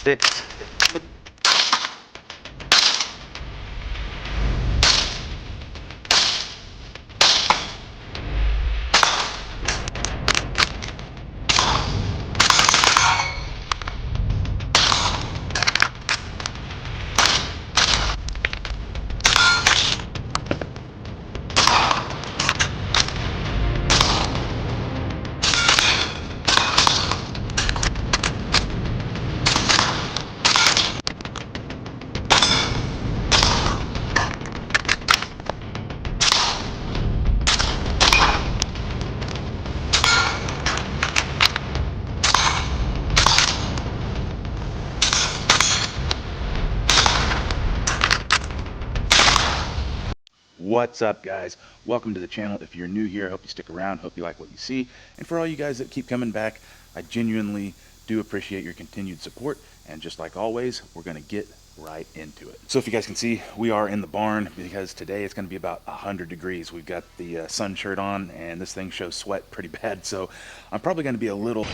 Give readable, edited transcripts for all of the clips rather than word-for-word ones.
6. What's up, guys? Welcome to the channel. If you're new here, I hope you stick around, hope you like what you see, and for all you guys that keep coming back, I genuinely do appreciate your continued support. And just like always, we're going to get right into it. So if you guys can see, we are in the barn because today it's going to be about 100 degrees. We've got the sun shirt on, and this thing shows sweat pretty bad, so I'm probably going to be a little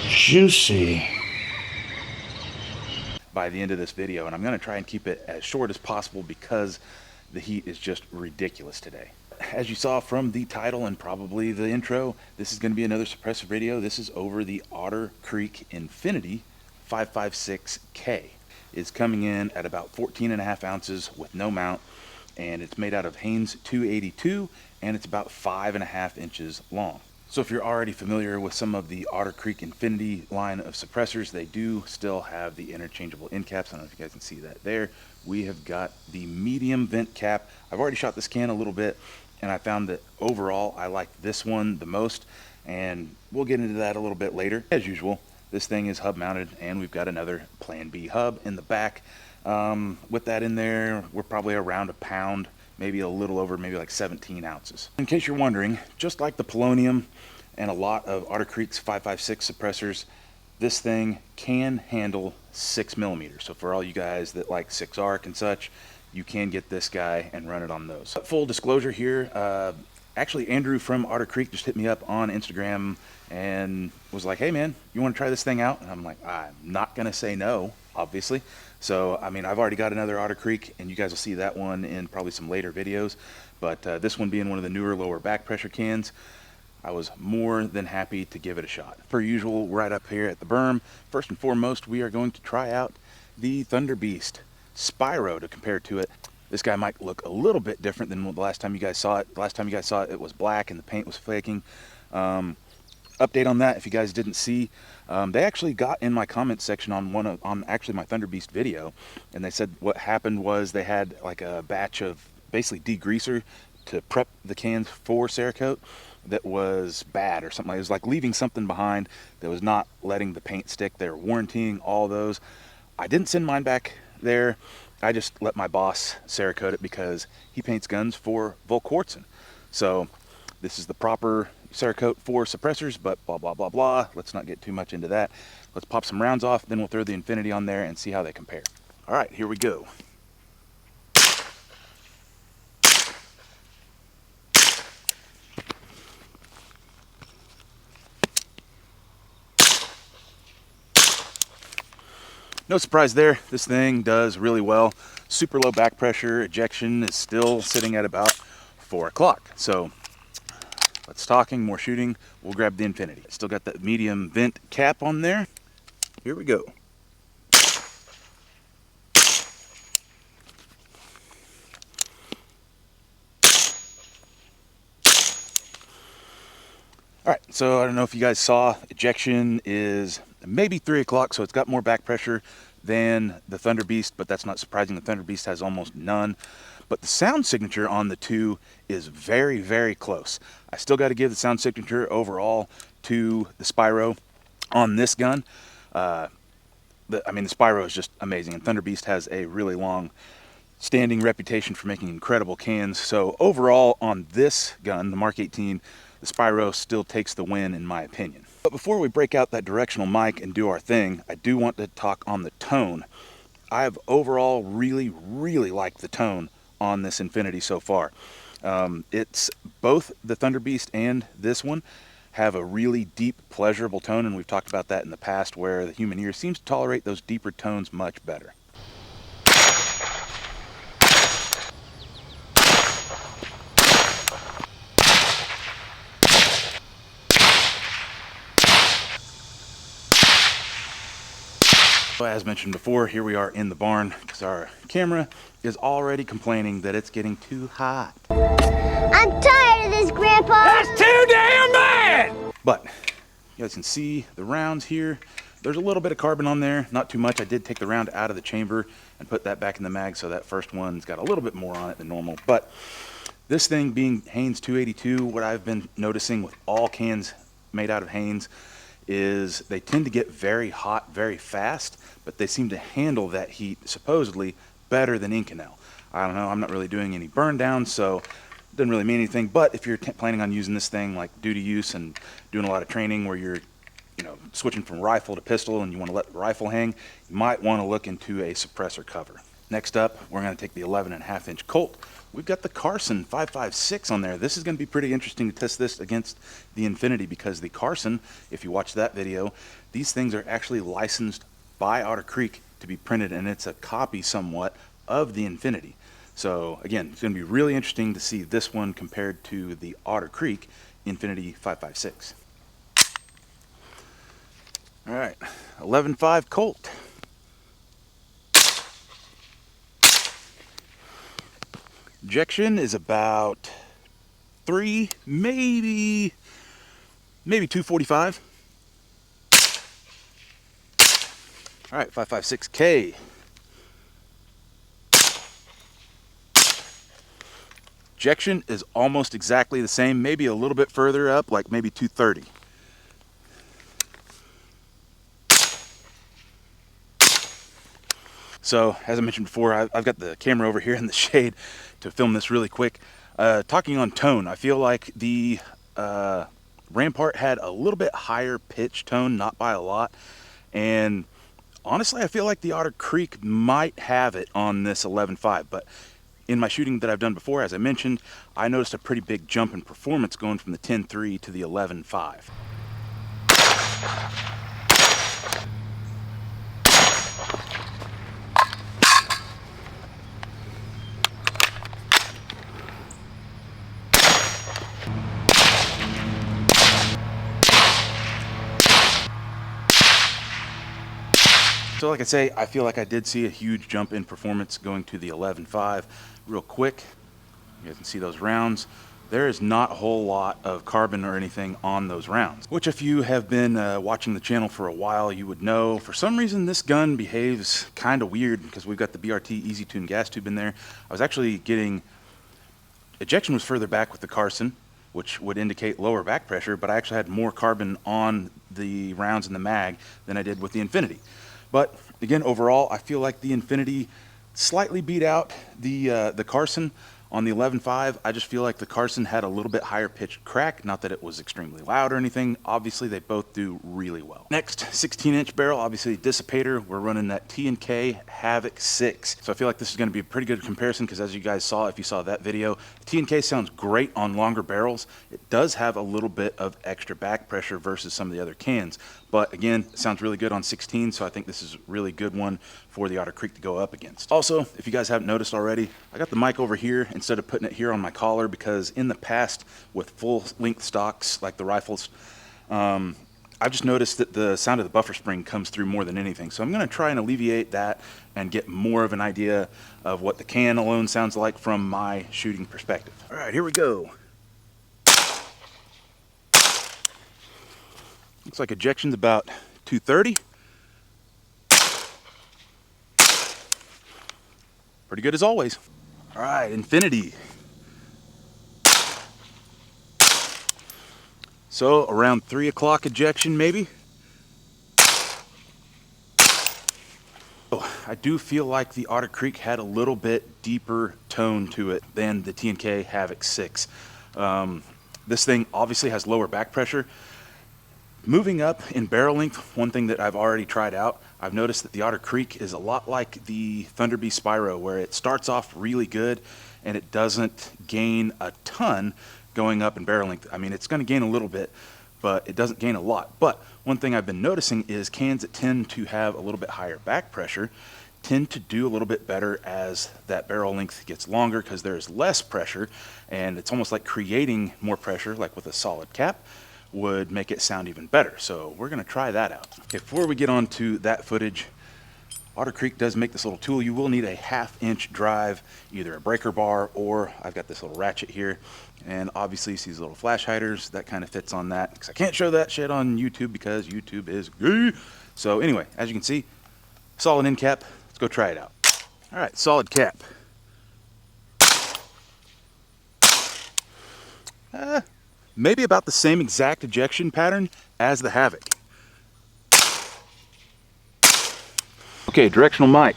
juicy by the end of this video, and I'm going to try and keep it as short as possible because the heat is just ridiculous today. As you saw from the title and probably the intro, this is going to be another suppressor video. This is over the Otter Creek Infinity 556K. It's coming in at about 14.5 ounces with no mount, and it's made out of Haynes 282, and it's about 5.5 inches long. So if you're already familiar with some of the Otter Creek Infinity line of suppressors, they do still have the interchangeable end caps. I don't know if you guys can see that there. We have got the medium vent cap. I've already shot this can a little bit, and I found that overall I like this one the most, and we'll get into that a little bit later. As usual, this thing is hub mounted, and we've got another Plan B hub in the back. With that in there, we're probably around a pound, maybe a little over, maybe like 17 ounces. In case you're wondering, just like the Polonium and a lot of Otter Creek's 556 suppressors, this thing can handle 6mm. So for all you guys that like 6 arc and such, you can get this guy and run it on those. Full disclosure here, actually Andrew from Otter Creek just hit me up on Instagram and was like, hey man, you want to try this thing out? And I'm like, I'm not gonna say no, obviously. So I mean, I've already got another Otter Creek, and you guys will see that one in probably some later videos, but this one being one of the newer lower back pressure cans, I was more than happy to give it a shot. Per usual, right up here at the berm, first and foremost, we are going to try out the Thunder Beast Spyro to compare to it. This guy might look a little bit different than the last time you guys saw it. The last time you guys saw it, it was black and the paint was flaking. Update on that, if you guys didn't see, they actually got in my comment section on actually my Thunder Beast video, and they said what happened was they had like a batch of basically degreaser to prep the cans for Cerakote that was bad or something. It was like leaving something behind that was not letting the paint stick. They were warrantying all those. I didn't send mine back there. I just let my boss Cerakote it because he paints guns for Volquartsen. So this is the proper Cerakote for suppressors, but blah, blah, blah, blah. Let's not get too much into that. Let's pop some rounds off, then we'll throw the Infinity on there and see how they compare. All right, here we go. No surprise there, this thing does really well. Super low back pressure, ejection is still sitting at about 4 o'clock. So let's talking, more shooting, we'll grab the Infinity. Still got that medium vent cap on there. Here we go. All right, so I don't know if you guys saw, ejection is maybe 3 o'clock, so it's got more back pressure than the Thunder Beast, but that's not surprising. The Thunder Beast has almost none. But the sound signature on the two is very, very close. I still got to give the sound signature overall to the Spyro on this gun. I mean, the Spyro is just amazing, and Thunder Beast has a really long standing reputation for making incredible cans. So overall on this gun, the Mark 18, the Spyro still takes the win in my opinion. But before we break out that directional mic and do our thing, I do want to talk on the tone. I've overall really, really liked the tone on this Infinity so far. It's both the Thunder Beast and this one have a really deep, pleasurable tone, and we've talked about that in the past, where the human ear seems to tolerate those deeper tones much better. As mentioned before, here we are in the barn because our camera is already complaining that it's getting too hot. I'm tired of this, Grandpa. That's too damn bad! But you guys can see the rounds here. There's a little bit of carbon on there, not too much. I did take the round out of the chamber and put that back in the mag, so that first one's got a little bit more on it than normal. But this thing being Haynes 282, what I've been noticing with all cans made out of Haynes is they tend to get very hot very fast, but they seem to handle that heat supposedly better than Inconel. I don't know, I'm not really doing any burn down, so it doesn't really mean anything. But if you're planning on using this thing like duty use and doing a lot of training where you're switching from rifle to pistol and you want to let the rifle hang, you might want to look into a suppressor cover. Next up, we're going to take the 11.5-inch Colt. We've got the Carson 5.56 on there. This is going to be pretty interesting to test this against the Infinity, because the Carson, if you watch that video, these things are actually licensed by Otter Creek to be printed, and it's a copy somewhat of the Infinity. So again, it's going to be really interesting to see this one compared to the Otter Creek Infinity 5.56. All right, 11.5 Colt. Ejection is about 3, maybe 245. All right, 5.56K. Ejection is almost exactly the same, maybe a little bit further up, like maybe 230. So, as I mentioned before, I've got the camera over here in the shade to film this really quick. Talking on tone, I feel like the Rampart had a little bit higher pitch tone, not by a lot. And honestly, I feel like the Otter Creek might have it on this 11.5. But in my shooting that I've done before, as I mentioned, I noticed a pretty big jump in performance going from the 10.3 to the 11.5. So like I say, I feel like I did see a huge jump in performance going to the 11.5. Real quick, you guys can see those rounds. There is not a whole lot of carbon or anything on those rounds, which if you have been watching the channel for a while, you would know. For some reason, this gun behaves kind of weird because we've got the BRT Easy Tune gas tube in there. I was actually getting, ejection was further back with the Carson, which would indicate lower back pressure, but I actually had more carbon on the rounds in the mag than I did with the Infinity. But again, overall, I feel like the Infinity slightly beat out the Carson on the 11.5. I just feel like the Carson had a little bit higher pitched crack. Not that it was extremely loud or anything. Obviously, they both do really well. Next, 16-inch barrel, obviously dissipator. We're running that T&K Havoc 6. So I feel like this is going to be a pretty good comparison because as you guys saw, if you saw that video, T&K sounds great on longer barrels. It does have a little bit of extra back pressure versus some of the other cans. But again, it sounds really good on 16, so I think this is a really good one for the Otter Creek to go up against. Also, if you guys haven't noticed already, I got the mic over here instead of putting it here on my collar, because in the past with full length stocks like the rifles, I've just noticed that the sound of the buffer spring comes through more than anything. So I'm going to try and alleviate that and get more of an idea of what the can alone sounds like from my shooting perspective. All right, here we go. Looks like ejection's about 230. Pretty good as always. All right, Infinity. So around 3 o'clock ejection maybe. Oh, I do feel like the Otter Creek had a little bit deeper tone to it than the T&K Havoc 6. This thing obviously has lower back pressure. Moving up in barrel length, one thing that I've already tried out, I've noticed that the Otter Creek is a lot like the Thunder Bee Spyro, where it starts off really good and it doesn't gain a ton going up in barrel length. I mean, it's going to gain a little bit, but it doesn't gain a lot. But one thing I've been noticing is cans that tend to have a little bit higher back pressure tend to do a little bit better as that barrel length gets longer, because there's less pressure, and it's almost like creating more pressure, like with a solid cap, would make it sound even better. So we're going to try that out. Okay, before we get on to that footage, Otter Creek does make this little tool. You will need a 1/2 inch drive, either a breaker bar, or I've got this little ratchet here. And obviously you see these little flash hiders, that kind of fits on that, because I can't show that shit on YouTube because YouTube is gay. So anyway, as you can see, solid end cap. Let's go try it out. All right, solid cap. Maybe about the same exact ejection pattern as the Havoc. Okay, directional mic.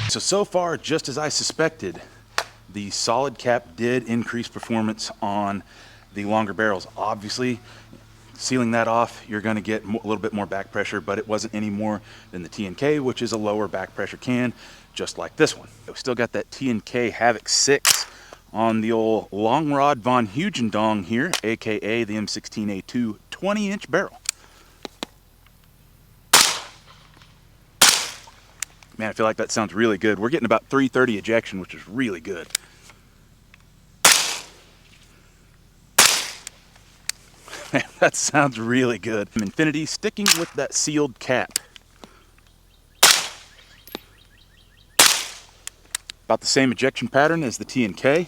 So far, just as I suspected, the solid cap did increase performance on the longer barrels. Obviously, sealing that off, you're going to get a little bit more back pressure, but it wasn't any more than the T&K, which is a lower back pressure can, just like this one. We still got that T&K Havoc 6 on the old Long Rod Von Hugendong here, aka the M16A2 20-inch barrel. Man, I feel like that sounds really good. We're getting about 330 ejection, which is really good. Man, that sounds really good. Infinity, sticking with that sealed cap. About the same ejection pattern as the T&K.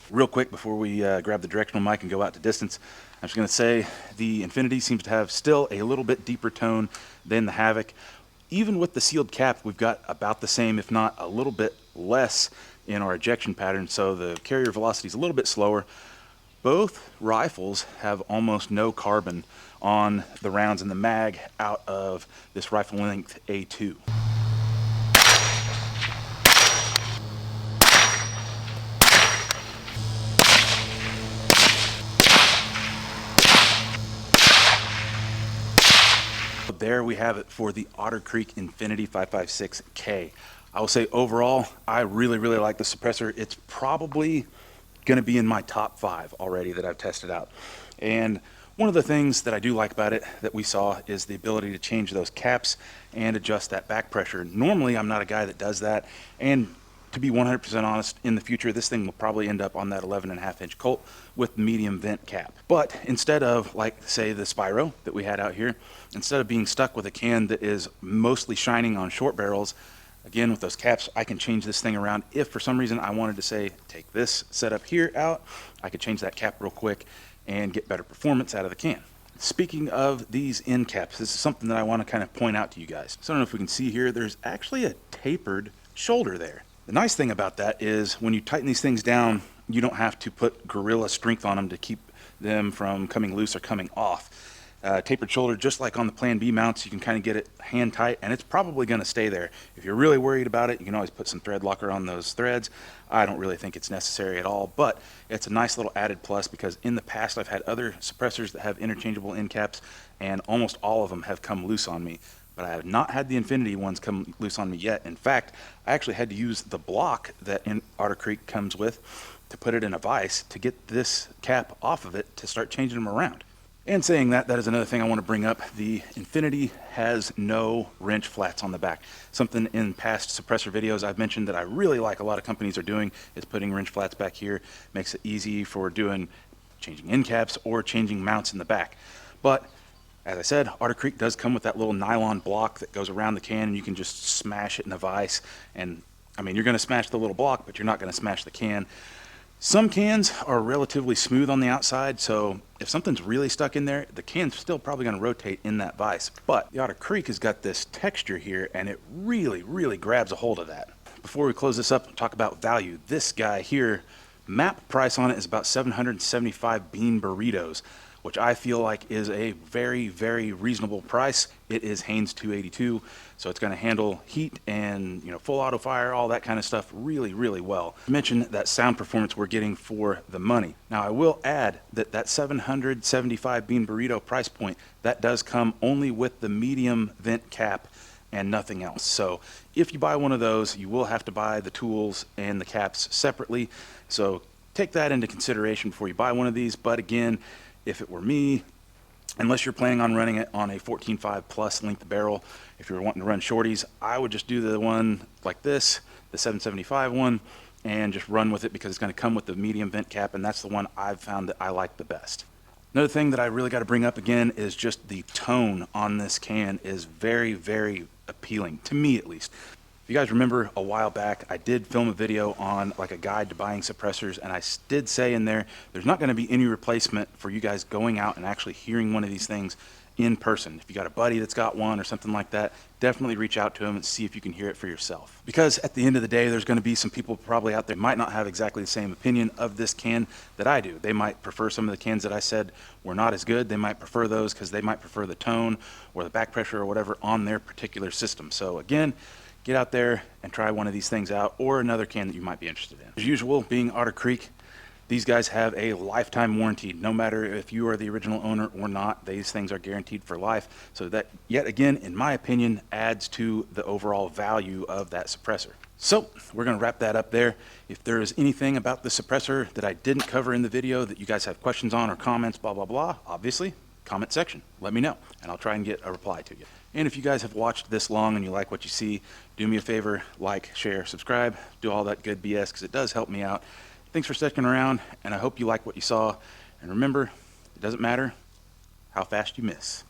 Real quick before we grab the directional mic and go out to distance, I'm just going to say the Infinity seems to have still a little bit deeper tone than the Havoc. Even with the sealed cap, we've got about the same, if not a little bit less, in our ejection pattern, so the carrier velocity is a little bit slower. Both rifles have almost no carbon on the rounds in the mag out of this rifle length A2. There we have it for the Otter Creek Infinity 556K. I will say overall, I really like the suppressor. It's probably going to be in my top 5 already that I've tested out. And one of the things that I do like about it that we saw is the ability to change those caps and adjust that back pressure. Normally, I'm not a guy that does that. And to be 100% honest, in the future, this thing will probably end up on that 11.5 inch Colt with medium vent cap. But instead of, like, say, the Spyro that we had out here, instead of being stuck with a can that is mostly shining on short barrels, again, with those caps, I can change this thing around. If for some reason I wanted to, say, take this setup here out, I could change that cap real quick and get better performance out of the can. Speaking of these end caps, this is something that I want to kind of point out to you guys. So I don't know if we can see here, there's actually a tapered shoulder there. The nice thing about that is when you tighten these things down, you don't have to put gorilla strength on them to keep them from coming loose or coming off. Tapered shoulder, just like on the Plan B mounts, you can kind of get it hand tight, and it's probably going to stay there. If you're really worried about it, you can always put some thread locker on those threads. I don't really think it's necessary at all, but it's a nice little added plus, because in the past I've had other suppressors that have interchangeable end caps, and almost all of them have come loose on me. But I have not had the Infinity ones come loose on me yet. In fact, I actually had to use the block that Otter Creek comes with to put it in a vise to get this cap off of it to start changing them around. And saying that, that is another thing I want to bring up. The Infinity has no wrench flats on the back. Something in past suppressor videos I've mentioned that I really like a lot of companies are doing is putting wrench flats back here. Makes it easy for doing changing end caps or changing mounts in the back. But as I said, Otter Creek does come with that little nylon block that goes around the can, and you can just smash it in a vise. And I mean, you're going to smash the little block, but you're not going to smash the can. Some cans are relatively smooth on the outside, so if something's really stuck in there, the can's still probably going to rotate in that vise. But the Otter Creek has got this texture here, and it really grabs a hold of that. Before we close this up and talk about value, this guy here, map price on it is about 775 bean burritos. which I feel like is a very, very reasonable price. It is Haynes 282, so it's going to handle heat and, you know, full auto fire, all that kind of stuff really, really well. I mentioned that sound performance we're getting for the money. Now I will add that that 775 bean burrito price point, that does come only with the medium vent cap and nothing else. So if you buy one of those, you will have to buy the tools and the caps separately. So take that into consideration before you buy one of these. But again, if it were me, unless you're planning on running it on a 14.5 plus length barrel, if you're wanting to run shorties, I would just do the one like this, the 775 one, and just run with it because it's going to come with the medium vent cap, and that's the one I've found that I like the best. Another thing that I really got to bring up again is just the tone on this can is very, very appealing, to me at least. If you guys remember a while back, I did film a video on like a guide to buying suppressors, and I did say in there, there's not going to be any replacement for you guys going out and actually hearing one of these things in person. If you got a buddy that's got one or something like that, definitely reach out to him and see if you can hear it for yourself. Because at the end of the day, there's going to be some people probably out there might not have exactly the same opinion of this can that I do. They might prefer some of the cans that I said were not as good. They might prefer those because they might prefer the tone or the back pressure or whatever on their particular system. So again, get out there and try one of these things out, or another can that you might be interested in. As usual, being Otter Creek, these guys have a lifetime warranty. No matter if you are the original owner or not, these things are guaranteed for life. So that, yet again, in my opinion, adds to the overall value of that suppressor. So we're going to wrap that up there. If there is anything about the suppressor that I didn't cover in the video that you guys have questions on or comments, blah, blah, blah, obviously, comment section. Let me know, and I'll try and get a reply to you. And if you guys have watched this long and you like what you see, do me a favor, like, share, subscribe, do all that good BS because it does help me out. Thanks for sticking around, and I hope you like what you saw. And remember, it doesn't matter how fast you miss.